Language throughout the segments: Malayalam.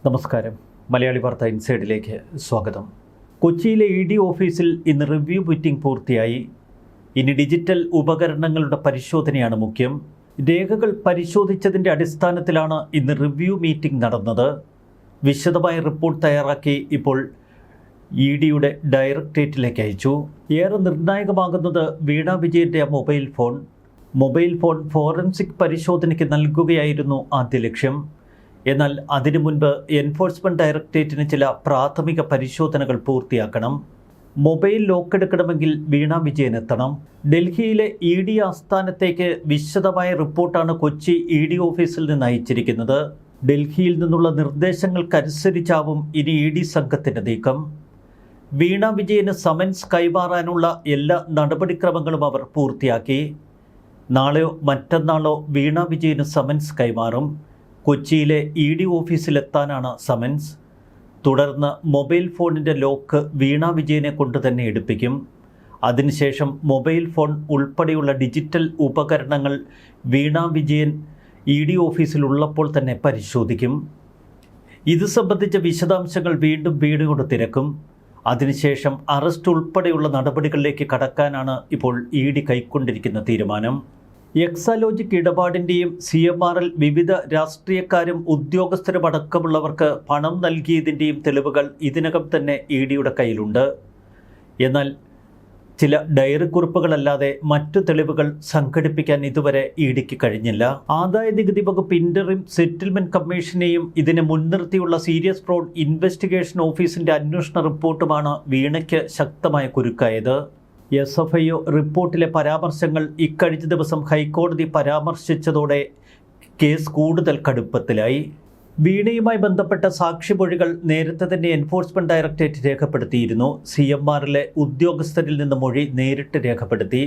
നമസ്കാരം. മലയാളി വാർത്ത ഇൻസൈഡിലേക്ക് സ്വാഗതം. കൊച്ചിയിലെ ED ഓഫീസിൽ ഇന്ന് റിവ്യൂ മീറ്റിംഗ് പൂർത്തിയായി. ഇനി ഡിജിറ്റൽ ഉപകരണങ്ങളുടെ പരിശോധനയാണ് മുഖ്യം. രേഖകൾ പരിശോധിച്ചതിൻ്റെ അടിസ്ഥാനത്തിലാണ് ഇന്ന് റിവ്യൂ മീറ്റിംഗ് നടന്നത്. വിശദമായ റിപ്പോർട്ട് തയ്യാറാക്കി ഇപ്പോൾ EDയുടെ ഡയറക്ടറേറ്റിലേക്ക് അയച്ചു. ഏറെ നിർണായകമാകുന്നത് വീണ വിജയൻ്റെ മൊബൈൽ ഫോൺ ഫോറൻസിക് പരിശോധനയ്ക്ക് നൽകുകയായിരുന്നു ആദ്യ ലക്ഷ്യം. എന്നാൽ അതിനു മുൻപ് എൻഫോഴ്സ്മെൻറ്റ് ഡയറക്ടറേറ്റിന് ചില പ്രാഥമിക പരിശോധനകൾ പൂർത്തിയാക്കണം. മൊബൈൽ ലോക്കെടുക്കണമെങ്കിൽ വീണ വിജയൻ എത്തണം. ഡൽഹിയിലെ ED ആസ്ഥാനത്തേക്ക് വിശദമായ റിപ്പോർട്ടാണ് കൊച്ചി ED ഓഫീസിൽ നിന്ന് അയച്ചിരിക്കുന്നത്. ഡൽഹിയിൽ നിന്നുള്ള നിർദ്ദേശങ്ങൾക്കനുസരിച്ചാവും ഇനി ED സംഘത്തിൻ്റെ നീക്കം. വീണ വിജയന് സമൻസ് കൈമാറാനുള്ള എല്ലാ നടപടിക്രമങ്ങളും അവർ പൂർത്തിയാക്കി. നാളെയോ മറ്റന്നാളോ വീണ വിജയന് സമൻസ് കൈമാറും. കൊച്ചിയിലെ ED ഓഫീസിലെത്താനാണ് സമൻസ്. തുടർന്ന് മൊബൈൽ ഫോണിൻ്റെ ലോക്ക് വീണ വിജയനെ കൊണ്ട് തന്നെ എടുപ്പിക്കും. അതിനുശേഷം മൊബൈൽ ഫോൺ ഉൾപ്പെടെയുള്ള ഡിജിറ്റൽ ഉപകരണങ്ങൾ വീണ വിജയൻ ED ഓഫീസിലുള്ളപ്പോൾ തന്നെ പരിശോധിക്കും. ഇത് സംബന്ധിച്ച വിശദാംശങ്ങൾ വീണ്ടും വീണയോട് തിരക്കും. അതിനുശേഷം അറസ്റ്റ് ഉൾപ്പെടെയുള്ള നടപടികളിലേക്ക് കടക്കാനാണ് ഇപ്പോൾ ED കൈക്കൊണ്ടിരിക്കുന്ന തീരുമാനം. എക്സാലോജിക് ഇടപാടിൻ്റെയും CMRൽ വിവിധ രാഷ്ട്രീയക്കാരും ഉദ്യോഗസ്ഥരും അടക്കമുള്ളവർക്ക് പണം നൽകിയതിൻ്റെയും തെളിവുകൾ ഇതിനകം തന്നെ EDയുടെ കയ്യിലുണ്ട്. എന്നാൽ ചില ഡയറി കുറിപ്പുകളല്ലാതെ മറ്റു തെളിവുകൾ സംഘടിപ്പിക്കാൻ ഇതുവരെ EDക്ക് കഴിഞ്ഞില്ല. ആദായനികുതി വകുപ്പ് ഇൻ്ററിം സെറ്റിൽമെൻറ്റ് കമ്മീഷനെയും ഇതിനെ മുൻനിർത്തിയുള്ള സീരിയസ് ഫ്രോഡ് ഇൻവെസ്റ്റിഗേഷൻ ഓഫീസിൻ്റെ അന്വേഷണ റിപ്പോർട്ടുമാണ് വീണയ്ക്ക് ശക്തമായ കുരുക്കായത്. SFIO റിപ്പോർട്ടിലെ പരാമർശങ്ങൾ ഇക്കഴിഞ്ഞ ദിവസം ഹൈക്കോടതി പരാമർശിച്ചതോടെ കേസ് കൂടുതൽ കടുപ്പത്തിലായി. വീണയുമായി ബന്ധപ്പെട്ട സാക്ഷിമൊഴികൾ നേരത്തെ തന്നെ എൻഫോഴ്സ്മെൻറ്റ് ഡയറക്ടറേറ്റ് രേഖപ്പെടുത്തിയിരുന്നു. CMRലെ ഉദ്യോഗസ്ഥരിൽ നിന്ന് മൊഴി നേരിട്ട് രേഖപ്പെടുത്തി.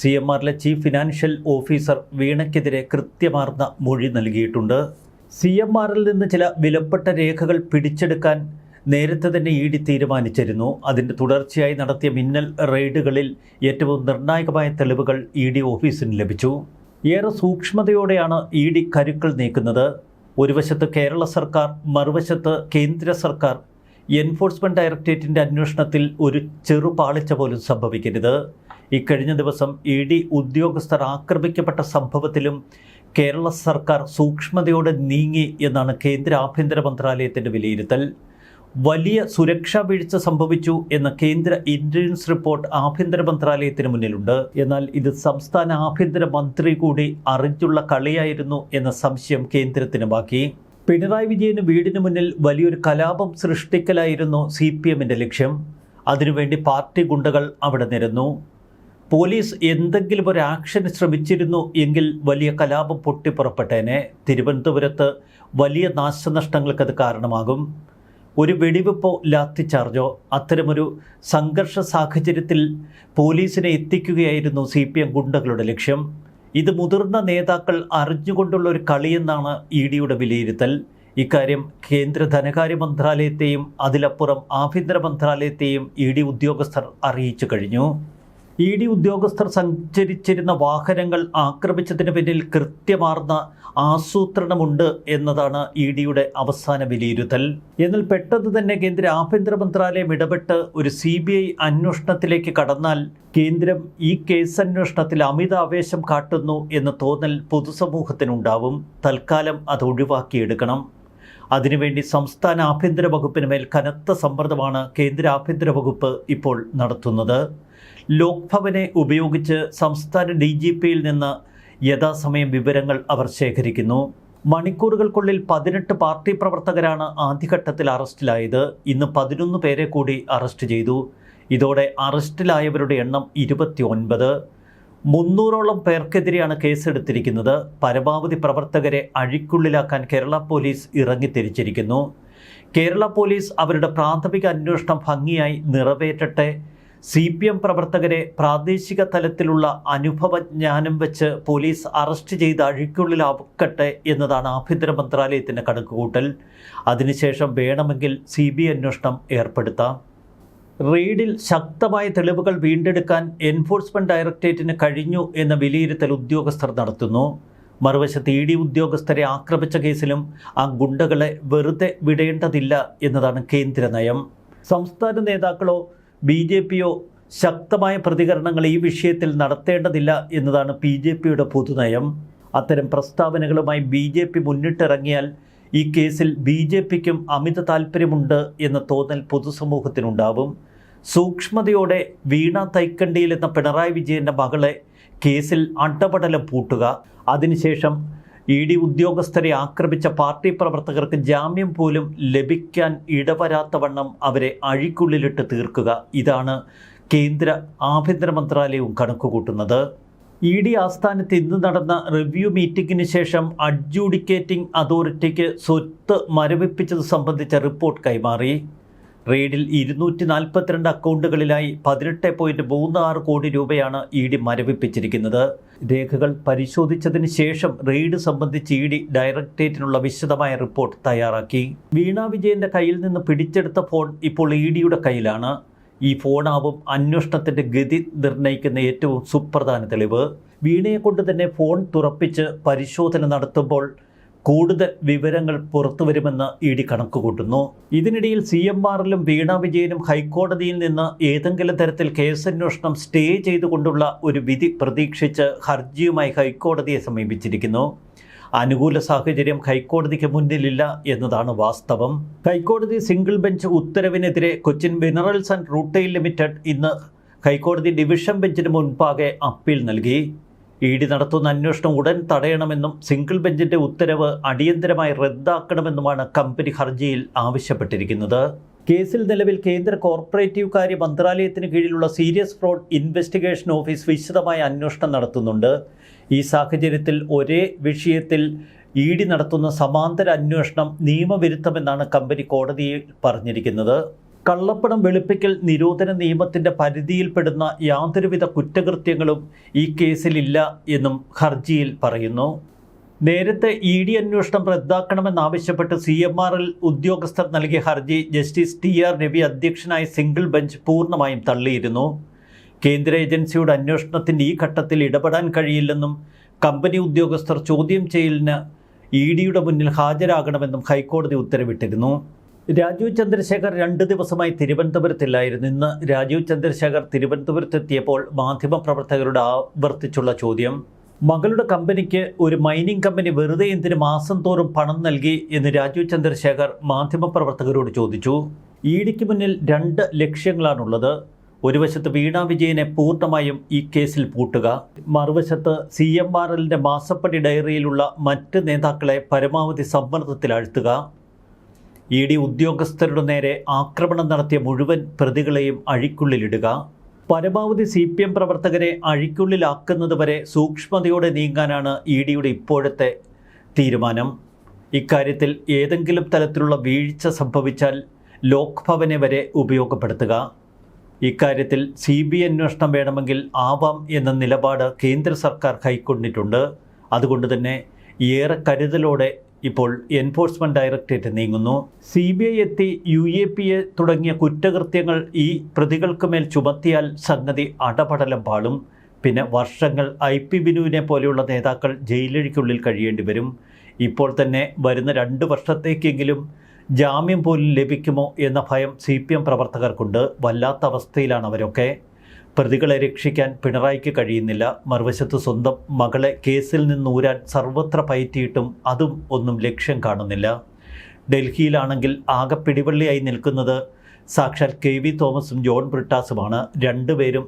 CMRലെ ചീഫ് ഫിനാൻഷ്യൽ ഓഫീസർ വീണയ്ക്കെതിരെ കൃത്യമാർന്ന മൊഴി നൽകിയിട്ടുണ്ട്. CMRൽ നിന്ന് ചില വിലപ്പെട്ട രേഖകൾ പിടിച്ചെടുക്കാൻ നേരത്തെ തന്നെ ED തീരുമാനിച്ചിരുന്നു. അതിൻ്റെ തുടർച്ചയായി നടത്തിയ മിന്നൽ റെയ്ഡുകളിൽ ഏറ്റവും നിർണായകമായ തെളിവുകൾ ED ഓഫീസിന് ലഭിച്ചു. ഏറെ സൂക്ഷ്മതയോടെയാണ് ED കരുക്കൾ നീക്കുന്നത്. ഒരു വശത്ത് കേരള സർക്കാർ, മറുവശത്ത് കേന്ദ്ര സർക്കാർ. എൻഫോഴ്സ്മെൻറ്റ് ഡയറക്ടറേറ്റിൻ്റെ അന്വേഷണത്തിൽ ഒരു ചെറുപാളിച്ച പോലും സംഭവിക്കരുത്. ഇക്കഴിഞ്ഞ ദിവസം ED ഉദ്യോഗസ്ഥർ ആക്രമിക്കപ്പെട്ട സംഭവത്തിലും കേരള സർക്കാർ സൂക്ഷ്മതയോടെ നീങ്ങി എന്നാണ് കേന്ദ്ര ആഭ്യന്തര മന്ത്രാലയത്തിൻ്റെ വിലയിരുത്തൽ. വലിയ സുരക്ഷാ വീഴ്ച സംഭവിച്ചു എന്ന കേന്ദ്ര ഇൻ്റലിജൻസ് റിപ്പോർട്ട് ആഭ്യന്തര മന്ത്രാലയത്തിന് മുന്നിലുണ്ട്. എന്നാൽ ഇത് സംസ്ഥാന ആഭ്യന്തര മന്ത്രി കൂടി അറിഞ്ഞുള്ള കളിയായിരുന്നു എന്ന സംശയം കേന്ദ്രത്തിന് ബാക്കി. പിണറായി വിജയന് വീടിന് മുന്നിൽ വലിയൊരു കലാപം സൃഷ്ടിക്കലായിരുന്നു CPMൻ്റെ ലക്ഷ്യം. അതിനുവേണ്ടി പാർട്ടി ഗുണ്ടകൾ അവിടെ നിരന്നു. പോലീസ് എന്തെങ്കിലും ഒരു ആക്ഷന് ശ്രമിച്ചിരുന്നു എങ്കിൽ വലിയ കലാപം പൊട്ടിപ്പുറപ്പെട്ടേനെ. തിരുവനന്തപുരത്ത് വലിയ നാശനഷ്ടങ്ങൾക്കത് കാരണമാകും. ഒരു വെടിവെപ്പോ ലാത്തിച്ചാർജോ അത്തരമൊരു സംഘർഷ സാഹചര്യത്തിൽ പോലീസിനെ എത്തിക്കുകയായിരുന്നു CPM ഗുണ്ടകളുടെ ലക്ഷ്യം. ഇത് മുതിർന്ന നേതാക്കൾ അറിഞ്ഞുകൊണ്ടുള്ള ഒരു കളിയെന്നാണ് EDയുടെ വിലയിരുത്തൽ. ഇക്കാര്യം കേന്ദ്ര ധനകാര്യ മന്ത്രാലയത്തെയും അതിലപ്പുറം ആഭ്യന്തര മന്ത്രാലയത്തെയും ED ഉദ്യോഗസ്ഥർ അറിയിച്ചു കഴിഞ്ഞു. ED ഉദ്യോഗസ്ഥർ സഞ്ചരിച്ചിരുന്ന വാഹനങ്ങൾ ആക്രമിച്ചതിന് പിന്നിൽ കൃത്യമാർന്ന ആസൂത്രണമുണ്ട് എന്നതാണ് EDയുടെ അവസാന വിലയിരുത്തൽ. എന്നാൽ പെട്ടെന്ന് തന്നെ കേന്ദ്ര ആഭ്യന്തര മന്ത്രാലയം ഇടപെട്ട് ഒരു CBI അന്വേഷണത്തിലേക്ക് കടന്നാൽ കേന്ദ്രം ഈ കേസ് അന്വേഷണത്തിൽ അമിത ആവേശം കാട്ടുന്നു എന്ന തോന്നൽ പൊതുസമൂഹത്തിനുണ്ടാവും. തൽക്കാലം അത് ഒഴിവാക്കിയെടുക്കണം. അതിനുവേണ്ടി സംസ്ഥാന ആഭ്യന്തര വകുപ്പിന് മേൽ കനത്ത സമ്മർദ്ദമാണ് കേന്ദ്ര ആഭ്യന്തര വകുപ്പ് ഇപ്പോൾ നടത്തുന്നത്. ലോക്ഭവനെ ഉപയോഗിച്ച് സംസ്ഥാന DGPയിൽ നിന്ന് യഥാസമയം വിവരങ്ങൾ അവർ ശേഖരിക്കുന്നു. മണിക്കൂറുകൾക്കുള്ളിൽ 18 പാർട്ടി പ്രവർത്തകരാണ് ആദ്യഘട്ടത്തിൽ അറസ്റ്റിലായത്. ഇന്ന് 11 പേരെ കൂടി അറസ്റ്റ് ചെയ്തു. ഇതോടെ അറസ്റ്റിലായവരുടെ എണ്ണം 29. 300ഓളം പേർക്കെതിരെയാണ് കേസെടുത്തിരിക്കുന്നത്. പരമാവധി പ്രവർത്തകരെ അഴിക്കുള്ളിലാക്കാൻ കേരള പോലീസ് ഇറങ്ങിത്തിരിച്ചിരിക്കുന്നു. കേരള പോലീസ് അവരുടെ പ്രാഥമിക അന്വേഷണം ഭംഗിയായി നിറവേറ്റട്ടെ. CPM പ്രവർത്തകരെ പ്രാദേശിക തലത്തിലുള്ള അനുഭവജ്ഞാനം വെച്ച് പോലീസ് അറസ്റ്റ് ചെയ്ത് അഴിക്കുള്ളിലാക്കട്ടെ എന്നതാണ് ആഭ്യന്തര മന്ത്രാലയത്തിൻ്റെ കണക്കുകൂട്ടൽ. അതിനുശേഷം വേണമെങ്കിൽ CBI അന്വേഷണം ഏർപ്പെടുത്താം. റെയ്ഡിൽ ശക്തമായ തെളിവുകൾ വീണ്ടെടുക്കാൻ എൻഫോഴ്സ്മെൻറ്റ് ഡയറക്ടറേറ്റിന് കഴിഞ്ഞു എന്ന വിലയിരുത്തൽ ഉദ്യോഗസ്ഥർ നടത്തുന്നു. മറുവശത്ത് ED ഉദ്യോഗസ്ഥരെ ആക്രമിച്ച കേസിലും ആ ഗുണ്ടകളെ വെറുതെ വിടേണ്ടതില്ല എന്നതാണ് കേന്ദ്ര നയം. സംസ്ഥാന നേതാക്കളോ BJPയോ ശക്തമായ പ്രതികരണങ്ങൾ ഈ വിഷയത്തിൽ നടത്തേണ്ടതില്ല എന്നതാണ് BJPയുടെ പൊതുനയം. അത്തരം പ്രസ്താവനകളുമായി BJP മുന്നിട്ടിറങ്ങിയാൽ ഈ കേസിൽ BJPക്കും അമിത താൽപ്പര്യമുണ്ട് എന്ന തോന്നൽ പൊതുസമൂഹത്തിനുണ്ടാവും. സൂക്ഷ്മതയോടെ വീണ തൈക്കണ്ടിയിൽ എന്ന പിണറായി വിജയൻ്റെ മകളെ കേസിൽ അടപടലം പൂട്ടുക, അതിനുശേഷം ED ഉദ്യോഗസ്ഥരെ ആക്രമിച്ച പാർട്ടി പ്രവർത്തകർക്ക് ജാമ്യം പോലും ലഭിക്കാൻ ഇടവരാത്തവണ്ണം അവരെ അഴിക്കുള്ളിലിട്ട് തീർക്കുക, ഇതാണ് കേന്ദ്ര ആഭ്യന്തര മന്ത്രാലയവും കണക്കുകൂട്ടുന്നത്. ED ആസ്ഥാനത്ത് ഇന്ന് നടന്ന റിവ്യൂ മീറ്റിംഗിന് ശേഷം അഡ്ജൂഡിക്കേറ്റിംഗ് അതോറിറ്റിക്ക് സ്വത്ത് മരവിപ്പിച്ചത് സംബന്ധിച്ച റിപ്പോർട്ട് കൈമാറി. റെയ്ഡിൽ 242 അക്കൗണ്ടുകളിലായി 18.36 കോടി രൂപയാണ് ED മരവിപ്പിച്ചിരിക്കുന്നത്. രേഖകൾ പരിശോധിച്ചതിന് ശേഷം റെയ്ഡ് സംബന്ധിച്ച് ED ഡയറക്ടറേറ്റിനുള്ള വിശദമായ റിപ്പോർട്ട് തയ്യാറാക്കി. വീണ വിജയൻ്റെ കയ്യിൽ നിന്ന് പിടിച്ചെടുത്ത ഫോൺ ഇപ്പോൾ EDയുടെ കയ്യിലാണ്. ഈ ഫോണാവും അന്വേഷണത്തിൻ്റെ ഗതി നിർണ്ണയിക്കുന്ന ഏറ്റവും സുപ്രധാന തെളിവ്. വീണയെ കൊണ്ട് തന്നെ ഫോൺ തുറപ്പിച്ച് പരിശോധന നടത്തുമ്പോൾ കൂടുതൽ വിവരങ്ങൾ പുറത്തു വരുമെന്ന് ED കണക്കുകൂട്ടുന്നു. ഇതിനിടയിൽ CMRലും വീണ വിജയനും ഹൈക്കോടതിയിൽ നിന്ന് ഏതെങ്കിലും തരത്തിൽ കേസന്വേഷണം സ്റ്റേ ചെയ്തുകൊണ്ടുള്ള ഒരു വിധി പ്രതീക്ഷിച്ച് ഹർജിയുമായി ഹൈക്കോടതിയെ സമീപിച്ചിരിക്കുന്നു. അനുകൂല സാഹചര്യം ഹൈക്കോടതിക്ക് മുന്നിലില്ല എന്നതാണ് വാസ്തവം. ഹൈക്കോടതി സിംഗിൾ ബെഞ്ച് ഉത്തരവിനെതിരെ Cochin minerals and rutile limited ഇന്ന് ഹൈക്കോടതി ഡിവിഷൻ ബെഞ്ചിന് മുൻപാകെ അപ്പീൽ നൽകി. ED നടത്തുന്ന അന്വേഷണം ഉടൻ തടയണമെന്നും സിംഗിൾ ബെഞ്ചിൻ്റെ ഉത്തരവ് അടിയന്തരമായി റദ്ദാക്കണമെന്നുമാണ് കമ്പനി ഹർജിയിൽ ആവശ്യപ്പെട്ടിരിക്കുന്നത്. കേസിൽ നിലവിൽ കേന്ദ്ര കോർപ്പറേറ്റീവ് കാര്യ മന്ത്രാലയത്തിന് കീഴിലുള്ള സീരിയസ് ഫ്രോഡ് ഇൻവെസ്റ്റിഗേഷൻ ഓഫീസ് വിശദമായ അന്വേഷണം നടത്തുന്നുണ്ട്. ഈ സാഹചര്യത്തിൽ ഒരേ വിഷയത്തിൽ ED നടത്തുന്ന സമാന്തര അന്വേഷണം നിയമവിരുദ്ധമെന്നാണ് കമ്പനി കോടതിയിൽ പറഞ്ഞിരിക്കുന്നത്. കള്ളപ്പണം വെളുപ്പിക്കൽ നിരോധന നിയമത്തിൻ്റെ പരിധിയിൽപ്പെടുന്ന യാതൊരുവിധ കുറ്റകൃത്യങ്ങളും ഈ കേസിലില്ല എന്നും ഹർജിയിൽ പറയുന്നു. നേരത്തെ ED അന്വേഷണം റദ്ദാക്കണമെന്നാവശ്യപ്പെട്ട് CMRL ഉദ്യോഗസ്ഥർ നൽകിയ ഹർജി ജസ്റ്റിസ് TR രവി അധ്യക്ഷനായ സിംഗിൾ ബെഞ്ച് പൂർണ്ണമായും തള്ളിയിരുന്നു. കേന്ദ്ര ഏജൻസിയുടെ അന്വേഷണത്തിൻ്റെ ഈ ഘട്ടത്തിൽ ഇടപെടാൻ കഴിയില്ലെന്നും കമ്പനി ഉദ്യോഗസ്ഥർ ചോദ്യം ചെയ്യലിന് EDയുടെ മുന്നിൽ ഹാജരാകണമെന്നും ഹൈക്കോടതി ഉത്തരവിട്ടിരുന്നു. രാജീവ് ചന്ദ്രശേഖർ 2 ദിവസമായി തിരുവനന്തപുരത്തില്ലായിരുന്നു. ഇന്ന് രാജീവ് ചന്ദ്രശേഖർ തിരുവനന്തപുരത്തെത്തിയപ്പോൾ മാധ്യമപ്രവർത്തകരുടെ ആവർത്തിച്ചുള്ള ചോദ്യം, മകളുടെ കമ്പനിക്ക് ഒരു മൈനിങ് കമ്പനി വെറുതെ എന്തിന് മാസം തോറും പണം നൽകി എന്ന് രാജീവ് ചന്ദ്രശേഖർ മാധ്യമപ്രവർത്തകരോട് ചോദിച്ചു. EDക്ക് മുന്നിൽ 2 ലക്ഷ്യങ്ങളാണുള്ളത്. ഒരു വശത്ത് വീണ വിജയനെ പൂർണ്ണമായും ഈ കേസിൽ പൂട്ടുക, മറുവശത്ത് CMRLൻ്റെ മാസപ്പടി ഡയറിയിലുള്ള മറ്റ് നേതാക്കളെ പരമാവധി സമ്മർദ്ദത്തിലാഴ്ത്തുക. ED ഉദ്യോഗസ്ഥരുടെ നേരെ ആക്രമണം നടത്തിയ മുഴുവൻ പ്രതികളെയും അഴിക്കുള്ളിലിടുക. പരമാവധി CPM പ്രവർത്തകരെ അഴിക്കുള്ളിലാക്കുന്നതുവരെ സൂക്ഷ്മതയോടെ നീങ്ങാനാണ് EDയുടെ ഇപ്പോഴത്തെ തീരുമാനം. ഇക്കാര്യത്തിൽ ഏതെങ്കിലും തരത്തിലുള്ള വീഴ്ച സംഭവിച്ചാൽ ലോക് ഭവനെ വരെ ഉപയോഗപ്പെടുത്തുക. ഇക്കാര്യത്തിൽ CBI അന്വേഷണം വേണമെങ്കിൽ ആവാം എന്ന നിലപാട് കേന്ദ്ര സർക്കാർ കൈക്കൊണ്ടിട്ടുണ്ട്. അതുകൊണ്ട് തന്നെ ഏറെ കരുതലോടെ ഇപ്പോൾ എൻഫോഴ്സ്മെൻറ്റ് ഡയറക്ടറേറ്റ് നീങ്ങുന്നു. CBI എത്തി UAPA തുടങ്ങിയ കുറ്റകൃത്യങ്ങൾ ഈ പ്രതികൾക്ക് മേൽ ചുമത്തിയാൽ സംഗതി അടപടലം പാളും. പിന്നെ വർഷങ്ങൾ IP ബിനുവിനെ പോലെയുള്ള നേതാക്കൾ ജയിലഴിക്കുള്ളിൽ കഴിയേണ്ടി വരും. ഇപ്പോൾ തന്നെ വരുന്ന 2 വർഷത്തേക്കെങ്കിലും ജാമ്യം പോലും ലഭിക്കുമോ എന്ന ഭയം CPM പ്രവർത്തകർക്കുണ്ട്. വല്ലാത്ത അവസ്ഥയിലാണ് അവരൊക്കെ. പ്രതികളെ രക്ഷിക്കാൻ പിണറായിക്ക് കഴിയുന്നില്ല. മറുവശത്ത് സ്വന്തം മകളെ കേസിൽ നിന്നൂരാൻ സർവത്ര പയറ്റിയിട്ടും അതും ഒന്നും ലക്ഷ്യം കാണുന്നില്ല. ഡൽഹിയിലാണെങ്കിൽ ആകെ പിടിവള്ളിയായി നിൽക്കുന്നത് സാക്ഷാൽ KV തോമസും ജോൺ ബ്രിട്ടാസുമാണ്. 2 പേരും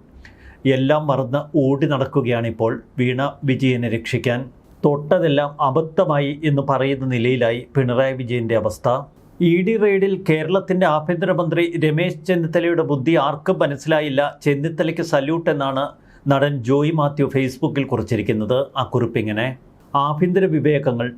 എല്ലാം മറന്ന് ഓടി നടക്കുകയാണിപ്പോൾ വീണ വിജയനെ രക്ഷിക്കാൻ. തൊട്ടതെല്ലാം അബദ്ധമായി എന്ന് പറയുന്ന നിലയിലായി പിണറായി വിജയൻ്റെ അവസ്ഥ. ED റെയ്ഡിൽ കേരളത്തിൻ്റെ ആഭ്യന്തരമന്ത്രി രമേശ് ചെന്നിത്തലയുടെ ബുദ്ധി ആർക്കും മനസ്സിലായില്ല. ചെന്നിത്തലയ്ക്ക് സല്യൂട്ട് എന്നാണ് നടൻ ജോയ് മാത്യു ഫേസ്ബുക്കിൽ കുറിച്ചിരിക്കുന്നത്. ആ കുറിപ്പിങ്ങനെ, ആഭ്യന്തര വിവേകങ്ങൾ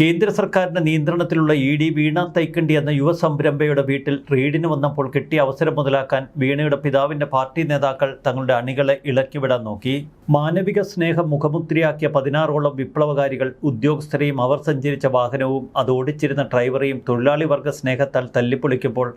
കേന്ദ്ര സർക്കാരിൻ്റെ നിയന്ത്രണത്തിലുള്ള ED വീണ തൈക്കണ്ടി എന്ന യുവ സംരംഭയുടെ വീട്ടിൽ റെയ്ഡിന് വന്നപ്പോൾ കിട്ടിയ അവസരം മുതലാക്കാൻ വീണയുടെ പിതാവിൻ്റെ പാർട്ടി നേതാക്കൾ തങ്ങളുടെ അണികളെ ഇളക്കിവിടാൻ നോക്കി. മാനവിക സ്നേഹം മുഖമുദ്രയാക്കിയ 16ഓളം വിപ്ലവകാരികൾ ഉദ്യോഗസ്ഥരെയും അവർ സഞ്ചരിച്ച വാഹനവും അത് ഓടിച്ചിരുന്ന ഡ്രൈവറെയും തൊഴിലാളി വർഗ സ്നേഹത്താൽ തല്ലിപ്പൊളിക്കുമ്പോൾ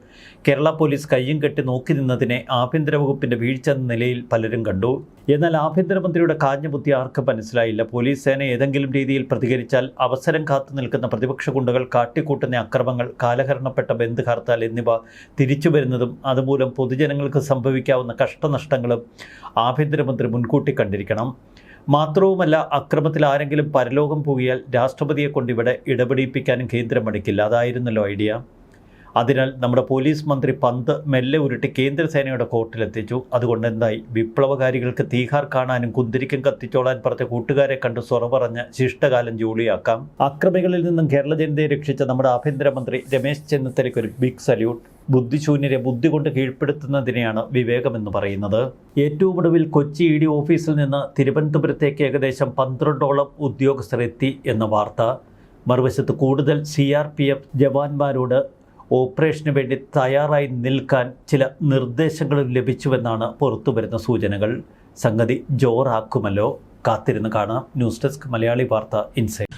കേരള പോലീസ് കയ്യും കെട്ടി നോക്കി നിന്നതിനെ ആഭ്യന്തര വകുപ്പിൻ്റെ വീഴ്ച എന്ന നിലയിൽ പലരും കണ്ടു. എന്നാൽ ആഭ്യന്തരമന്ത്രിയുടെ കാഞ്ഞ ബുദ്ധി ആർക്കും മനസ്സിലായില്ല. പോലീസ് സേന ഏതെങ്കിലും രീതിയിൽ പ്രതികരിച്ചാൽ അവസരം കാത്തു നിൽക്കുന്ന പ്രതിപക്ഷ ഗുണ്ടകൾ കാട്ടിക്കൂട്ടുന്ന അക്രമങ്ങൾ, കാലഹരണപ്പെട്ട ബന്ദ് ഹർത്താൽ എന്നിവ തിരിച്ചു വരുന്നതും അതുമൂലം പൊതുജനങ്ങൾക്ക് സംഭവിക്കാവുന്ന കഷ്ടനഷ്ടങ്ങളും ആഭ്യന്തരമന്ത്രി മുൻകൂട്ടി കണ്ടിരിക്കണം. മാത്രവുമല്ല, അക്രമത്തിൽ ആരെങ്കിലും പരലോകം പോകിയാൽ രാഷ്ട്രപതിയെ കൊണ്ടിവിടെ ഇടപെടിപ്പിക്കാനും കേന്ദ്രം മടിക്കില്ല. അതായിരുന്നല്ലോ ഐഡിയ. അതിനാൽ നമ്മുടെ പോലീസ് മന്ത്രി പന്ത് മെല്ലെ ഉരുട്ടി കേന്ദ്രസേനയുടെ കോർട്ടിലെത്തിച്ചു. അതുകൊണ്ട് എന്തായി? വിപ്ലവകാരികൾക്ക് തീഹാർ കാണാനും കുന്തിരിക്കം കത്തിച്ചോളാൻ പറഞ്ഞ കൂട്ടുകാരെ കണ്ട് സൊറ പറഞ്ഞ് ശിഷ്ടകാലം ജോളിയാക്കാം. അക്രമികളിൽ നിന്നും കേരള ജനതയെ രക്ഷിച്ച നമ്മുടെ ആഭ്യന്തരമന്ത്രി രമേശ് ചെന്നിത്തലയ്ക്ക് ഒരു ബിഗ് സല്യൂട്ട്. ബുദ്ധിശൂന്യരെ ബുദ്ധി കൊണ്ട് കീഴ്പ്പെടുത്തുന്നതിനെയാണ് വിവേകമെന്ന് പറയുന്നത്. ഏറ്റവും ഒടുവിൽ കൊച്ചി ED ഓഫീസിൽ നിന്ന് തിരുവനന്തപുരത്തേക്ക് ഏകദേശം 12ഓളം ഉദ്യോഗസ്ഥർ എത്തി എന്ന വാർത്ത. മറുവശത്ത് കൂടുതൽ CRPF ജവാന്മാരോട് ഓപ്പറേഷന് വേണ്ടി തയ്യാറായി നിൽക്കാൻ ചില നിർദ്ദേശങ്ങളും ലഭിച്ചുവെന്നാണ് പുറത്തുവരുന്ന സൂചനകൾ. സംഗതി ജോറാക്കുമല്ലോ. കാത്തിരുന്ന് കാണാം. ന്യൂസ് ഡെസ്ക് മലയാളി വാർത്ത ഇൻസൈഡ്.